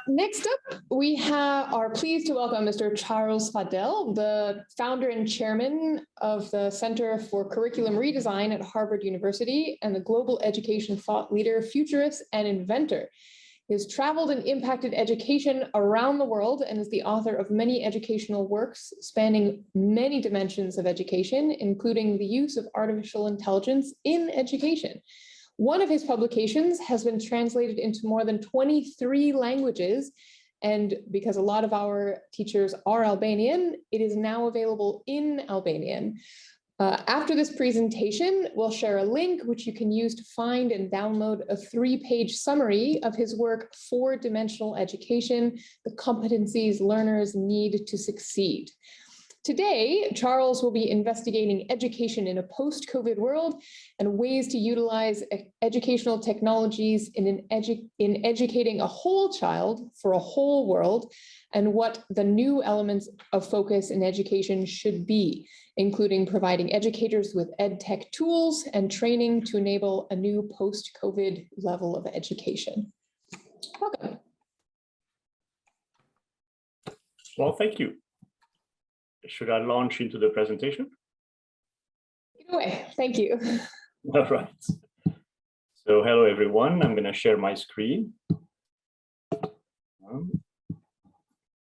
Next up, we are pleased to welcome Mr. Charles Fadel, the founder and chairman of the Center for Curriculum Redesign at Harvard University and the global education thought leader, futurist, and inventor. He has traveled and impacted education around the world and is the author of many educational works spanning many dimensions of education, including the use of artificial intelligence in education. One of his publications has been translated into more than 23 languages, and because a lot of our teachers are Albanian, it is now available in Albanian. After this presentation, we'll share a link which you can use to find and download a 3-page summary of his work, 4-Dimensional Education, the competencies learners need to succeed. Today, Charles will be investigating education in a post-COVID world and ways to utilize educational technologies in educating a whole child for a whole world, and what the new elements of focus in education should be, including providing educators with EdTech tools and training to enable a new post-COVID level of education. Welcome. Well, thank you. Should I launch into the presentation? Take it away. Thank you. All right. So hello, everyone. I'm going to share my screen. Hold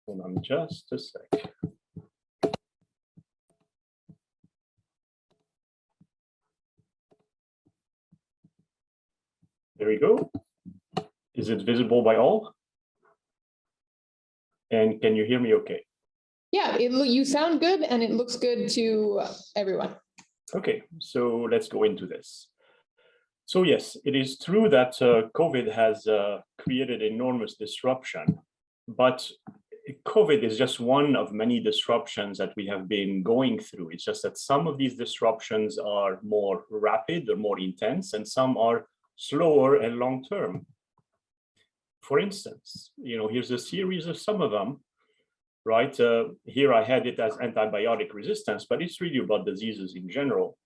on just a sec. There we go. Is it visible by all? And can you hear me okay? Yeah, you sound good and it looks good to everyone. Okay, so let's go into this. So yes, it is true that COVID has created enormous disruption, but COVID is just one of many disruptions that we have been going through. It's just that some of these disruptions are more rapid or more intense, and some are slower and long-term. For instance, here's a series of some of them. Right here, I had it as antibiotic resistance, but it's really about diseases in general.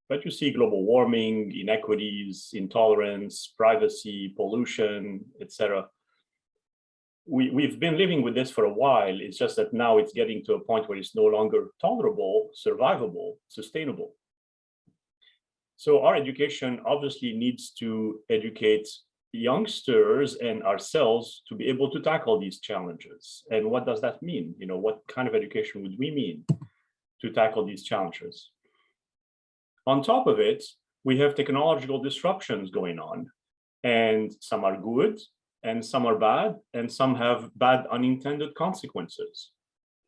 But you see global warming, inequities, intolerance, privacy, pollution, etc. We've been living with this for a while. It's just that now it's getting to a point where it's no longer tolerable, survivable, sustainable. So our education obviously needs to educate youngsters and ourselves to be able to tackle these challenges. And what does that mean? What kind of education would we mean to tackle these challenges? On top of it, we have technological disruptions going on, and some are good and some are bad, and some have bad unintended consequences.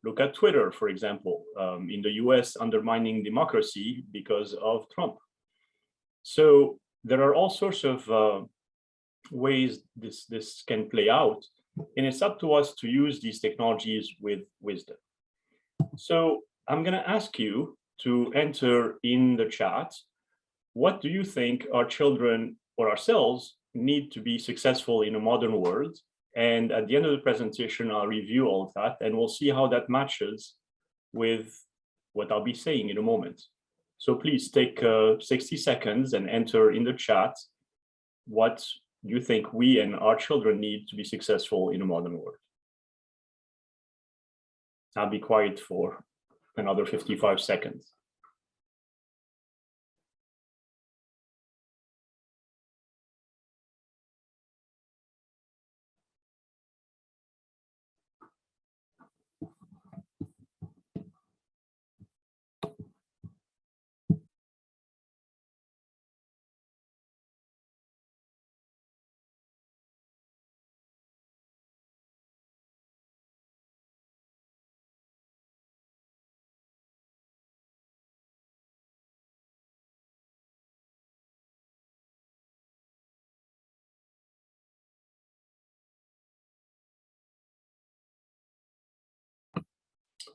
Look at Twitter, for example, in the US undermining democracy because of Trump. So there are all sorts of ways this can play out, and it's up to us to use these technologies with wisdom. So I'm going to ask you to enter in the chat, what do you think our children or ourselves need to be successful in a modern world? And at the end of the presentation, I'll review all of that, and we'll see how that matches with what I'll be saying in a moment. So please take 60 seconds and enter in the chat what you think we and our children need to be successful in a modern world. I'll be quiet for another 55 seconds.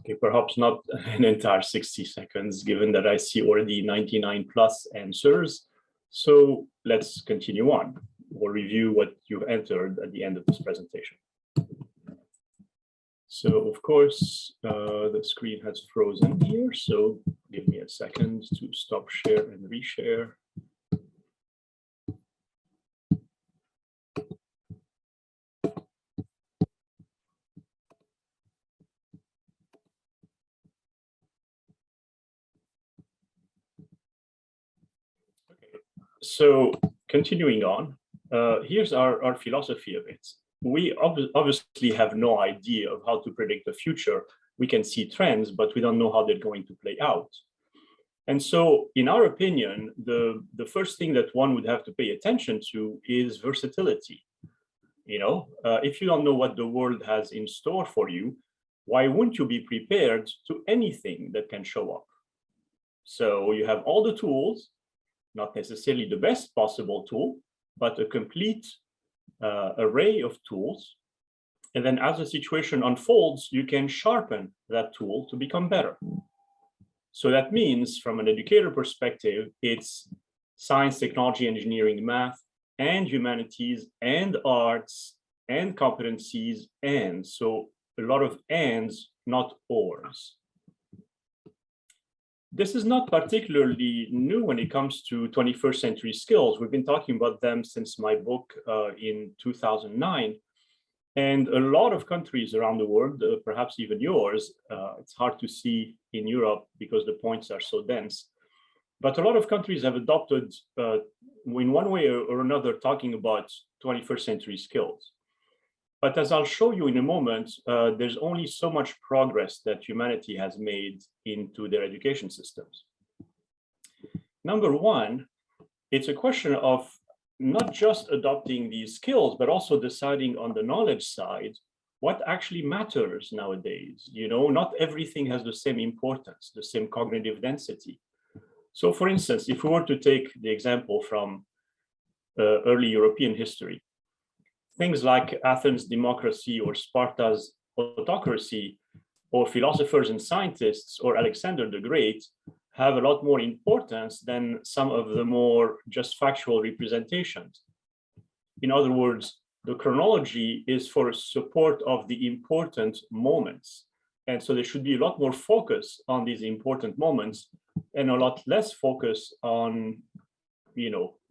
Okay, perhaps not an entire 60 seconds, given that I see already 99 plus answers. So let's continue on. We'll review what you've entered at the end of this presentation. So of course, the screen has frozen here. So give me a second to stop share and reshare. So continuing on, here's our philosophy of it. We obviously have no idea of how to predict the future. We can see trends, but we don't know how they're going to play out. And so, in our opinion, the first thing that one would have to pay attention to is versatility. If you don't know what the world has in store for you, why wouldn't you be prepared to anything that can show up? So you have all the tools, not necessarily the best possible tool, but a complete array of tools. And then as the situation unfolds, you can sharpen that tool to become better. So that means, from an educator perspective, it's science, technology, engineering, math, and humanities, and arts, and competencies, and so a lot of ands, not ors. This is not particularly new when it comes to 21st century skills. We've been talking about them since my book in 2009. And a lot of countries around the world, perhaps even yours, it's hard to see in Europe because the points are so dense. But a lot of countries have adopted, in one way or another, talking about 21st century skills. But as I'll show you in a moment, there's only so much progress that humanity has made into their education systems. Number one, it's a question of not just adopting these skills, but also deciding on the knowledge side, what actually matters nowadays. Not everything has the same importance, the same cognitive density. So for instance, if we were to take the example from early European history, things like Athens' democracy or Sparta's autocracy, or philosophers and scientists, or Alexander the Great, have a lot more importance than some of the more just factual representations. In other words, the chronology is for support of the important moments. And so there should be a lot more focus on these important moments and a lot less focus on,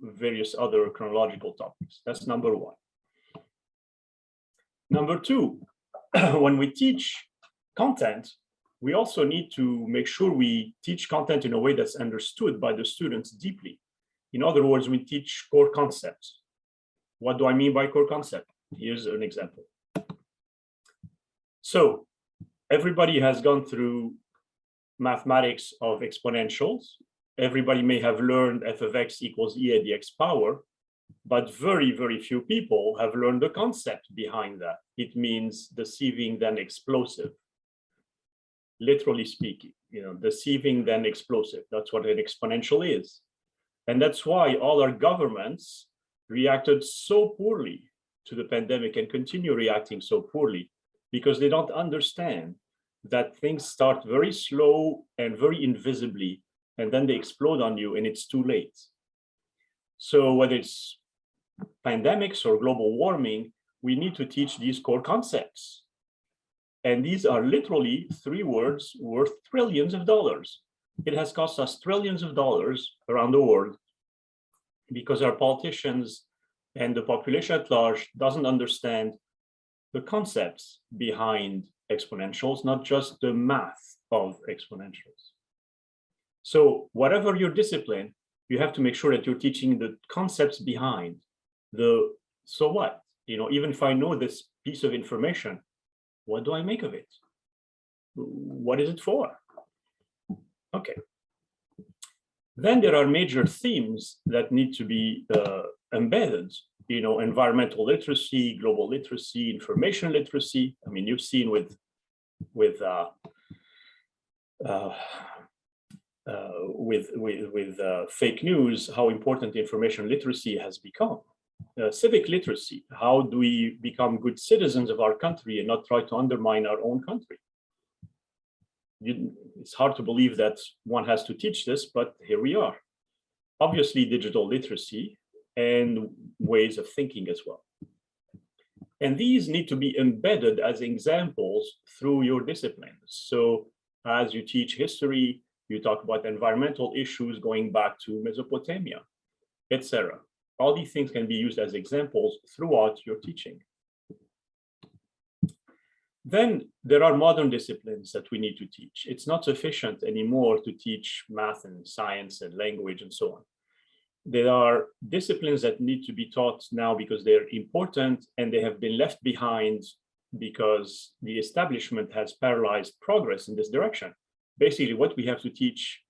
various other chronological topics. That's number one. Number two, when we teach content, we also need to make sure we teach content in a way that's understood by the students deeply. In other words, we teach core concepts. What do I mean by core concept? Here's an example. So everybody has gone through mathematics of exponentials. Everybody may have learned f of x equals e at the x power, but very, very few people have learned the concept behind that. It means deceiving then explosive. Literally speaking, deceiving then explosive. That's what an exponential is. And that's why all our governments reacted so poorly to the pandemic and continue reacting so poorly, because they don't understand that things start very slow and very invisibly, and then they explode on you and it's too late. So whether it's pandemics or global warming, we need to teach these core concepts. And these are literally 3 words worth trillions of dollars. It has cost us trillions of dollars around the world because our politicians and the population at large doesn't understand the concepts behind exponentials, not just the math of exponentials. So whatever your discipline, you have to make sure that you're teaching the concepts behind the, so what? Even if I know this piece of information, what do I make of it? What is it for? Okay. Then there are major themes that need to be embedded, environmental literacy, global literacy, information literacy. I mean, you've seen with fake news how important information literacy has become. Civic literacy, how do we become good citizens of our country and not try to undermine our own country? It's hard to believe that one has to teach this, but here we are. Obviously, digital literacy and ways of thinking as well. And these need to be embedded as examples through your disciplines. So as you teach history, you talk about environmental issues going back to Mesopotamia, etc. All these things can be used as examples throughout your teaching. Then there are modern disciplines that we need to teach. It's not sufficient anymore to teach math and science and language and so on. There are disciplines that need to be taught now because they're important, and they have been left behind because the establishment has paralyzed progress in this direction. Basically, what we have to teach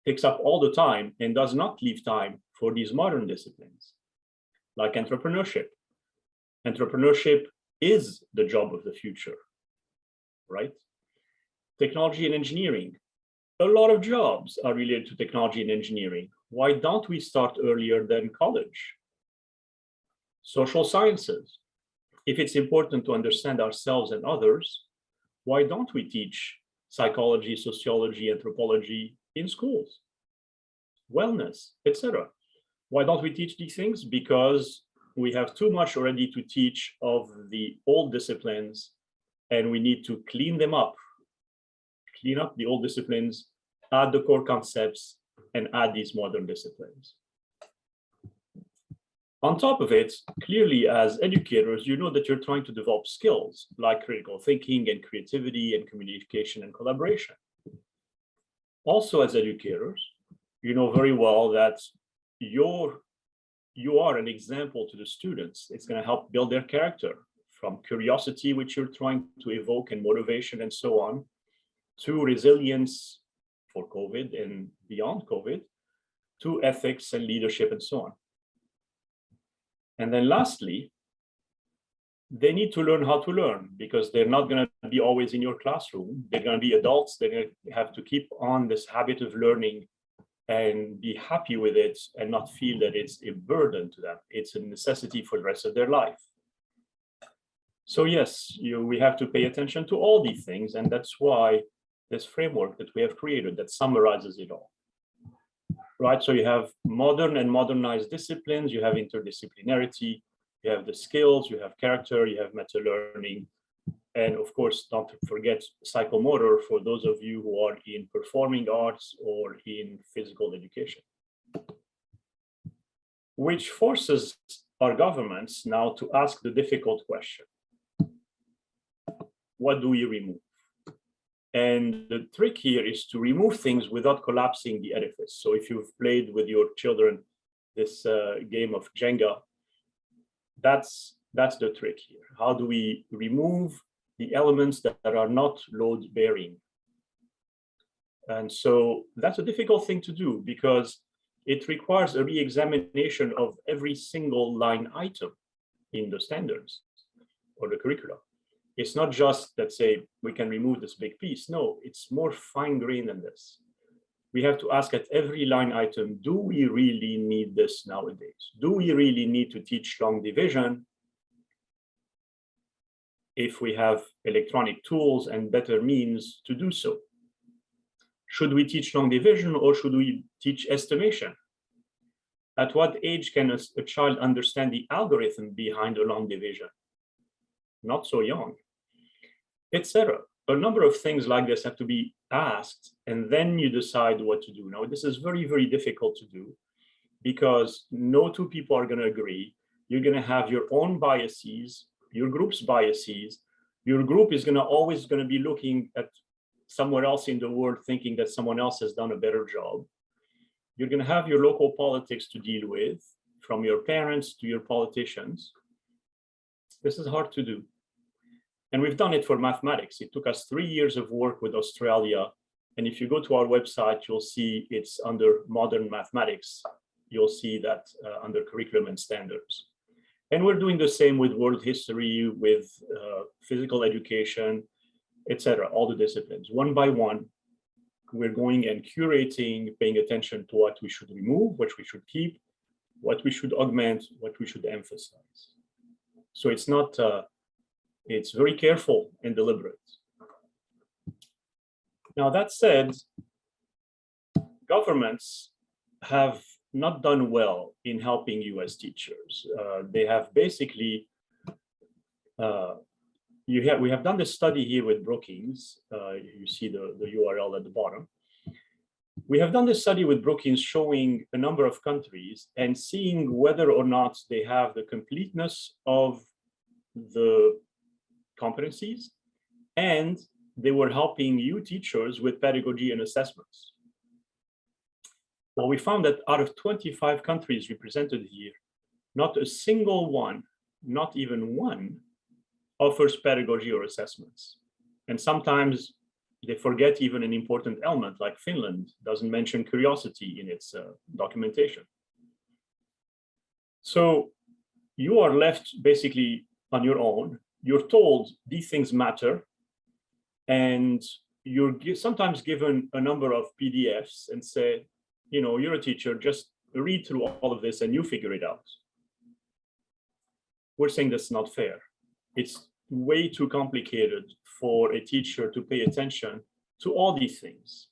takes up all the time and does not leave time for these modern disciplines, like entrepreneurship. Entrepreneurship is the job of the future, right? Technology and engineering. A lot of jobs are related to technology and engineering. Why don't we start earlier than college? Social sciences. If it's important to understand ourselves and others, why don't we teach psychology, sociology, anthropology in schools? Wellness, etc. Why don't we teach these things? Because we have too much already to teach of the old disciplines, and we need to clean them up. Clean up the old disciplines, add the core concepts, and add these modern disciplines. On top of it, clearly as educators, you know that you're trying to develop skills like critical thinking and creativity and communication and collaboration. Also as educators, you know very well that you are an example to the students. It's going to help build their character, from curiosity, which you're trying to evoke, and motivation and so on, to resilience for COVID and beyond COVID, to ethics and leadership and so on. And then lastly, they need to learn how to learn, because they're not going to be always in your classroom. They're going to be adults. They're going to have to keep on this habit of learning and be happy with it and not feel that it's a burden to them. It's a necessity for the rest of their life. So yes, we have to pay attention to all these things, and that's why this framework that we have created that summarizes it all. Right, so you have modern and modernized disciplines, you have interdisciplinarity, you have the skills, you have character, you have meta learning, and of course, don't forget psychomotor for those of you who are in performing arts or in physical education. Which forces our governments now to ask the difficult question: what do we remove? And the trick here is to remove things without collapsing the edifice. So if you've played with your children this game of Jenga, that's the trick here. How do we remove the elements that are not load-bearing? And so that's a difficult thing to do, because it requires a re-examination of every single line item in the standards or the curricula. It's not just that, say, we can remove this big piece. No, it's more fine-grained than this. We have to ask at every line item, do we really need this nowadays? Do we really need to teach long division if we have electronic tools and better means to do so? Should we teach long division, or should we teach estimation? At what age can a child understand the algorithm behind a long division? Not so young, etc. A number of things like this have to be asked, and then you decide what to do. Now, this is very, very difficult to do, because no two people are going to agree. You're going to have your own biases, your group's biases. Your group is always going to be looking at somewhere else in the world, thinking that someone else has done a better job. You're going to have your local politics to deal with, from your parents to your politicians. This is hard to do. And we've done it for mathematics. It took us 3 years of work with Australia. And if you go to our website, you'll see it's under modern mathematics. You'll see that under curriculum and standards. And we're doing the same with world history, with physical education, etc., all the disciplines. One by one, we're going and curating, paying attention to what we should remove, what we should keep, what we should augment, what we should emphasize. So it's not, it's very careful and deliberate. Now, that said, governments have not done well in helping you as teachers. They have basically, we have done this study here with Brookings. You see the URL at the bottom. We have done this study with Brookings showing a number of countries and seeing whether or not they have the completeness of the competencies, and they were helping you teachers with pedagogy and assessments. Well, we found that out of 25 countries represented here, not a single one, not even one, offers pedagogy or assessments. And sometimes they forget even an important element, like Finland doesn't mention curiosity in its documentation. So you are left basically on your own. You're told these things matter, and you're sometimes given a number of PDFs and say, you know, you're a teacher, just read through all of this and you figure it out. We're saying that's not fair. It's way too complicated for a teacher to pay attention to all these things.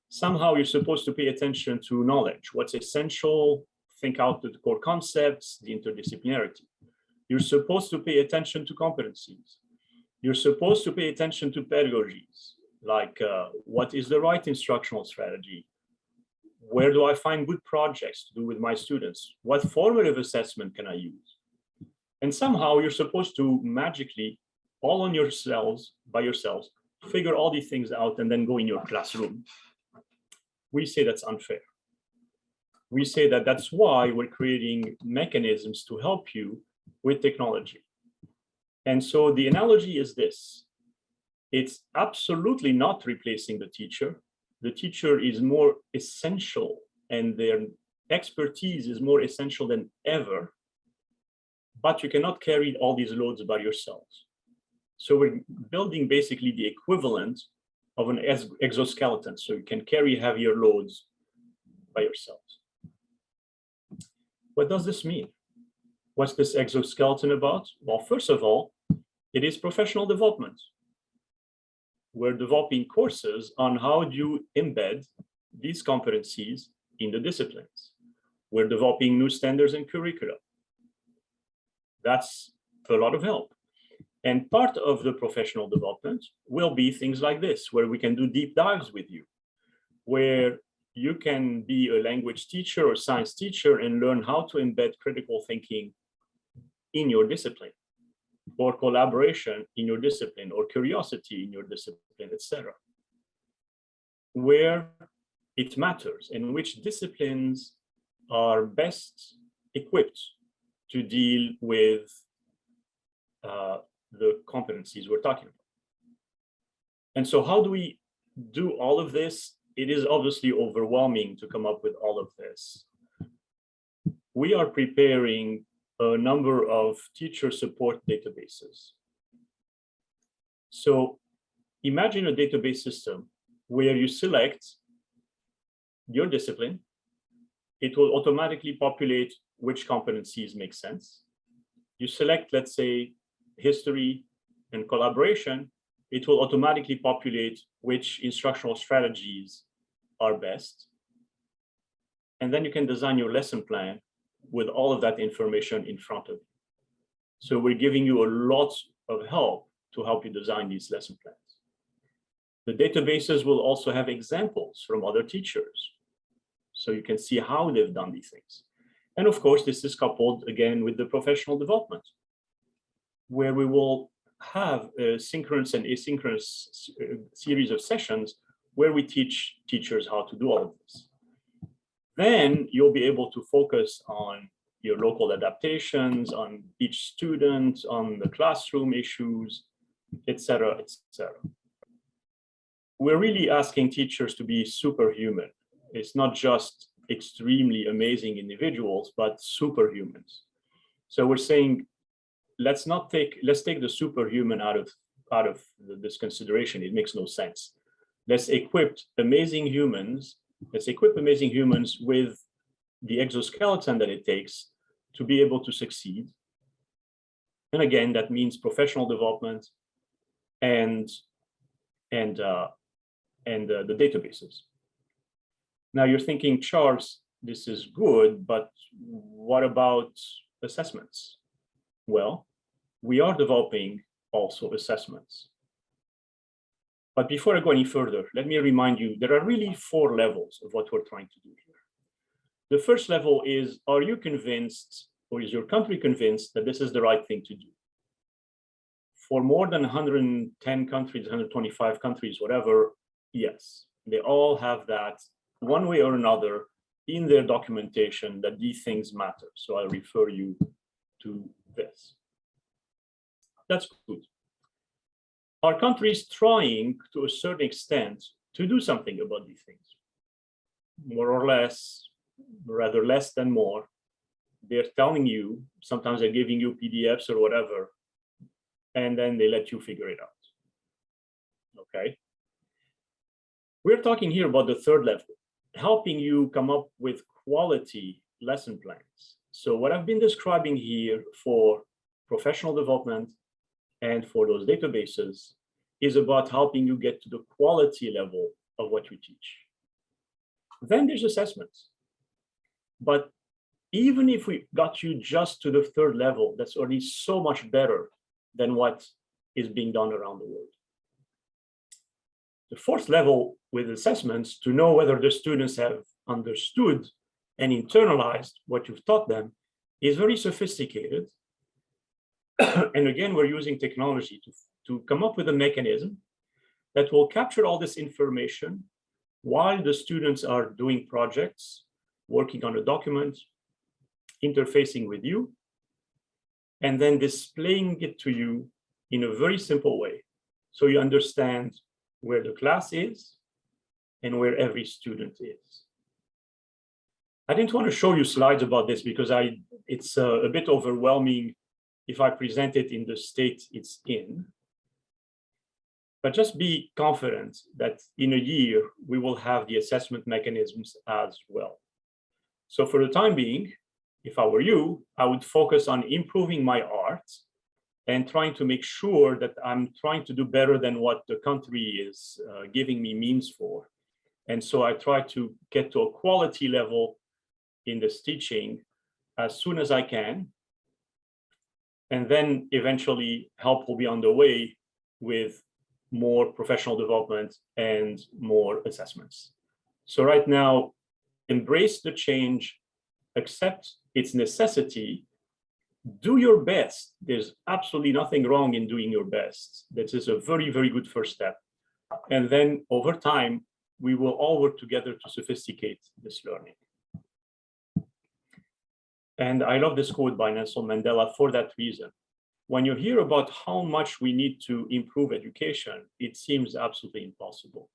Somehow you're supposed to pay attention to knowledge, what's essential, think out the core concepts, the interdisciplinarity. You're supposed to pay attention to competencies. You're supposed to pay attention to pedagogies, like what is the right instructional strategy? Where do I find good projects to do with my students? What formative assessment can I use? And somehow you're supposed to magically, all on yourselves, by yourselves, figure all these things out and then go in your classroom. We say that's unfair. We say that that's why we're creating mechanisms to help you with technology. And so the analogy is this. It's absolutely not replacing the teacher. The teacher is more essential and their expertise is more essential than ever, but you cannot carry all these loads by yourselves. So we're building basically the equivalent of an exoskeleton, so you can carry heavier loads by yourselves. What does this mean? What's this exoskeleton about? Well, first of all, it is professional development. We're developing courses on how do you embed these competencies in the disciplines. We're developing new standards and curricula. That's a lot of help. And part of the professional development will be things like this, where we can do deep dives with you, where you can be a language teacher or science teacher and learn how to embed critical thinking in your discipline, or collaboration in your discipline, or curiosity in your discipline, etc. Where it matters and which disciplines are best equipped to deal with the competencies we're talking about. And so how do we do all of this? It is obviously overwhelming to come up with all of this. We are preparing a number of teacher support databases. So imagine a database system where you select your discipline. It will automatically populate which competencies make sense. You select, let's say, history and collaboration. It will automatically populate which instructional strategies are best. And then you can design your lesson plan with all of that information in front of you. So we're giving you a lot of help to help you design these lesson plans. The databases will also have examples from other teachers, so you can see how they've done these things. And of course, this is coupled again with the professional development, where we will have a synchronous and asynchronous series of sessions where we teach teachers how to do all of this. Then you'll be able to focus on your local adaptations, on each student, on the classroom issues, etc., etc. We're really asking teachers to be superhuman. It's not just extremely amazing individuals, but superhumans. So we're saying, let's take the superhuman out of this consideration. It makes no sense. Let's equip amazing humans with the exoskeleton that it takes to be able to succeed. And again, that means professional development and the databases. Now you're thinking, Charles, this is good, but what about assessments? Well, we are developing also assessments. But before I go any further, let me remind you, there are really 4 levels of what we're trying to do here. The first level is, are you convinced, or is your country convinced that this is the right thing to do? For more than 110 countries, 125 countries, whatever, yes, they all have that one way or another. in their documentation that these things matter. So I'll refer you to this. That's good. Our country is trying to a certain extent to do something about these things. More or less, rather less than more. They're telling you, sometimes they're giving you PDFs or whatever, and then they let you figure it out. Okay. We're talking here about the third level, helping you come up with quality lesson plans. So what I've been describing here for professional development and for those databases is about helping you get to the quality level of what you teach. Then there's assessments. But even if we got you just to the third level, that's already so much better than what is being done around the world. The fourth level with assessments, to know whether the students have understood and internalized what you've taught them, is very sophisticated. And again, we're using technology to come up with a mechanism that will capture all this information while the students are doing projects, working on a document, interfacing with you, and then displaying it to you in a very simple way. So you understand where the class is and where every student is. I didn't want to show you slides about this because it's a bit overwhelming if I present it in the state it's in. But just be confident that in a year, we will have the assessment mechanisms as well. So for the time being, if I were you, I would focus on improving my art and trying to make sure that I'm trying to do better than what the country is giving me means for. And so I try to get to a quality level in this teaching as soon as I can. And then eventually help will be on the way with more professional development and more assessments. So right now, embrace the change, accept its necessity, do your best. There's absolutely nothing wrong in doing your best. This is a very, very good first step. And then over time, we will all work together to sophisticate this learning. And I love this quote by Nelson Mandela for that reason. When you hear about how much we need to improve education, it seems absolutely impossible.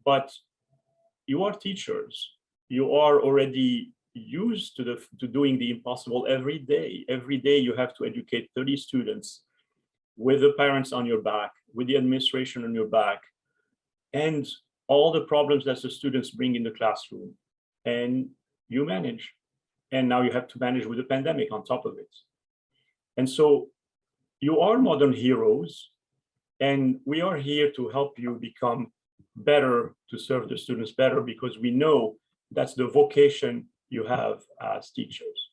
But you are teachers. You are already used to doing the impossible every day. Every day you have to educate 30 students with the parents on your back, with the administration on your back, and all the problems that the students bring in the classroom. And you manage. And now you have to manage with the pandemic on top of it. And so you are modern heroes, and we are here to help you become better, to serve the students better, because we know that's the vocation you have as teachers.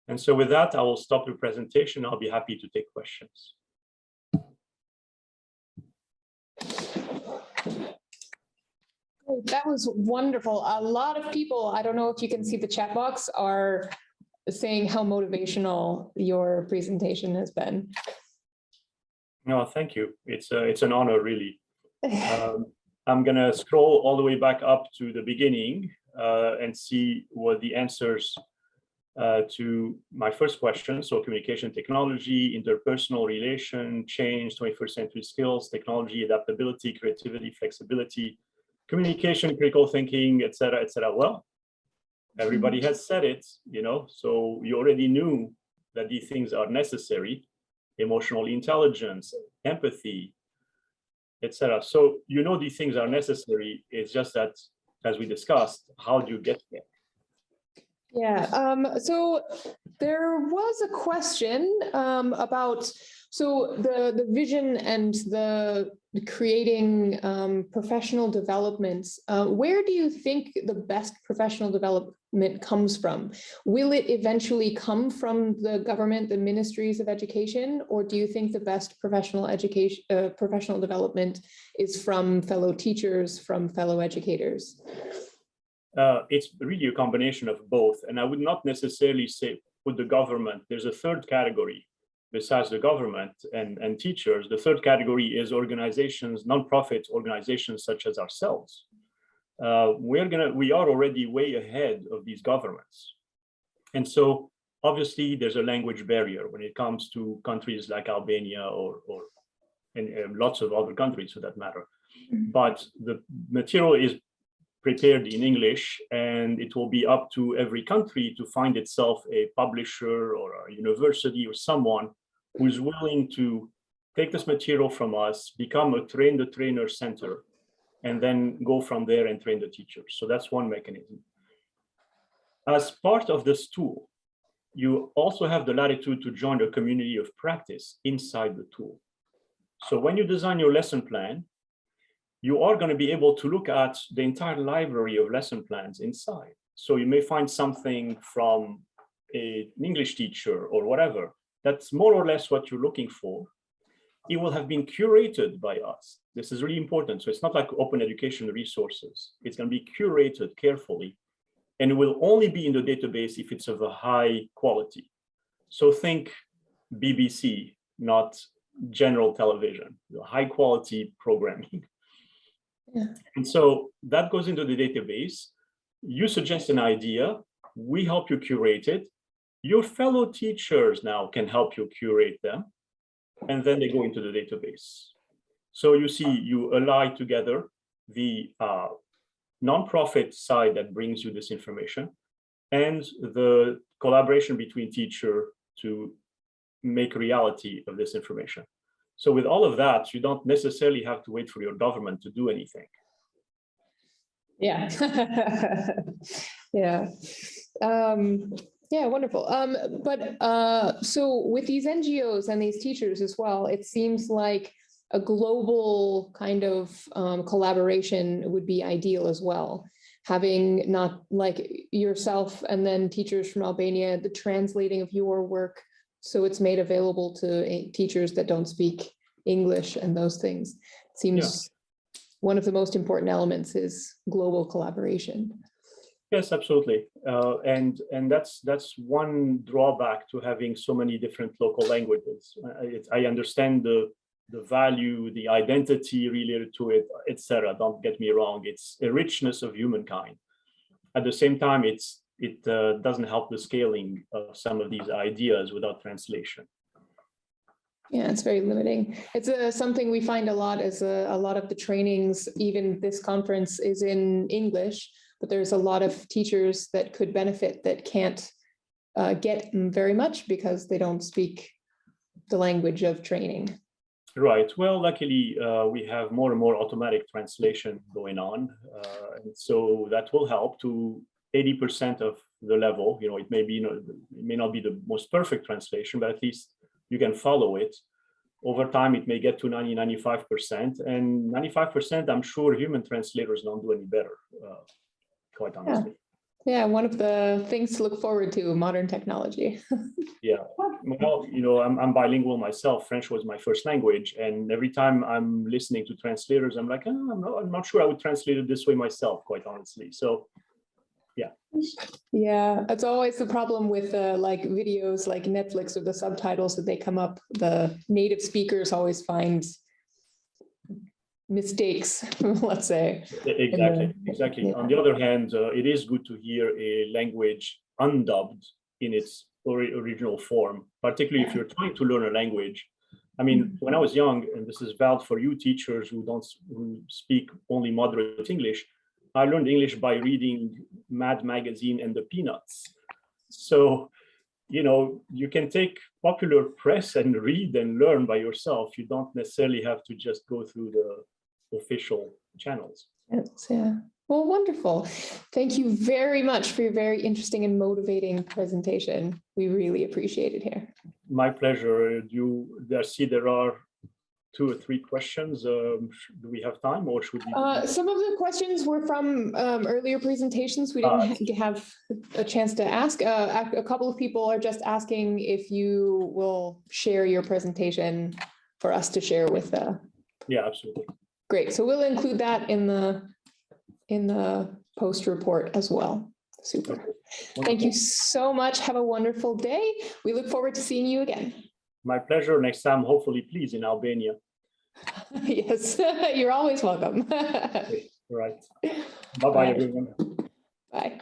And so with that, I will stop the presentation. I'll be happy to take questions. That was wonderful. A lot of people, I don't know if you can see the chat box, are saying how motivational your presentation has been. No, thank you. It's an honor, really. I'm going to scroll all the way back up to the beginning and see what the answers to my first question. So communication technology, interpersonal relation, change, 21st century skills, technology, adaptability, creativity, flexibility, communication, critical thinking, et cetera, et cetera. Well, everybody has said it, you know, so you already knew that these things are necessary: emotional intelligence, empathy, etc. So you know these things are necessary. It's just that, as we discussed, how do you get there? Yeah, so there was a question about, so the vision and the creating professional developments. Where do you think the best professional development comes from? Will it eventually come from the government, the ministries of education, or do you think the best professional education, professional development is from fellow teachers, from fellow educators? It's really a combination of both. And I would not necessarily say put the government. There's a third category besides the government and teachers. The third category is organizations, nonprofit organizations such as ourselves. we are already way ahead of these governments. And so obviously there's a language barrier when it comes to countries like Albania and lots of other countries for that matter. But the material is prepared in English, and it will be up to every country to find itself a publisher or a university or someone who's willing to take this material from us, become a train-the-trainer center, and then go from there and train the teachers. So that's one mechanism. As part of this tool, you also have the latitude to join a community of practice inside the tool. So when you design your lesson plan, you are going to be able to look at the entire library of lesson plans inside. So you may find something from an English teacher or whatever, that's more or less what you're looking for. It will have been curated by us. This is really important. So it's not like open education resources. It's going to be curated carefully, and it will only be in the database if it's of a high quality. So think BBC, not general television, high quality programming. Yeah. And so that goes into the database. You suggest an idea, we help you curate it. Your fellow teachers now can help you curate them, and then they go into the database. So you see, you ally together the nonprofit side that brings you this information and the collaboration between teacher to make reality of this information. So with all of that, you don't necessarily have to wait for your government to do anything. Yeah. Yeah. Yeah, wonderful. So with these NGOs and these teachers as well, it seems like a global kind of collaboration would be ideal as well. Having not like yourself and then teachers from Albania, the translating of your work so it's made available to teachers that don't speak English and those things. Seems one of the most important elements is global collaboration. Yes, absolutely. And that's one drawback to having so many different local languages. I understand the value, the identity related to it, etc. Don't get me wrong. It's a richness of humankind. At the same time, it doesn't help the scaling of some of these ideas without translation. Yeah, it's very limiting. It's something we find a lot as a lot of the trainings, even this conference is in English, but there's a lot of teachers that could benefit that can't get very much because they don't speak the language of training. Right. Well, luckily, we have more and more automatic translation going on. And so that will help to 80% of the level. You know, it may be, it may not be the most perfect translation, but at least you can follow it. Over time, it may get to 95%. And 95%, I'm sure human translators don't do any better, quite honestly. Yeah, one of the things to look forward to, modern technology. Yeah, well, you know, I'm bilingual myself. French was my first language. And every time I'm listening to translators, I'm like, oh, I'm not sure I would translate it this way myself, quite honestly. So, yeah. Yeah, that's always the problem with like videos like Netflix or the subtitles that they come up. The native speakers always find mistakes, let's say. Exactly. Yeah. On the other hand, it is good to hear a language undubbed in its original form, particularly if you're trying to learn a language. I mean, when I was young, and this is valid for you teachers who speak only moderate English, I learned English by reading Mad Magazine and the Peanuts. So, you know, you can take popular press and read and learn by yourself. You don't necessarily have to just go through the official channels. Yes, yeah. Well, wonderful. Thank you very much for your very interesting and motivating presentation. We really appreciate it here. My pleasure. I see there are 2 or 3 questions. Do we have time, or should we? Some of the questions were from earlier presentations. We didn't have a chance to ask. A couple of people are just asking if you will share your presentation for us to share with the. Yeah, absolutely. Great. So we'll include that in the post report as well. Super. Okay. Thank you so much. Have a wonderful day. We look forward to seeing you again. My pleasure. Next time, hopefully, please, in Albania. Yes, you're always welcome. Right. All Bye-bye, right. everyone. Bye.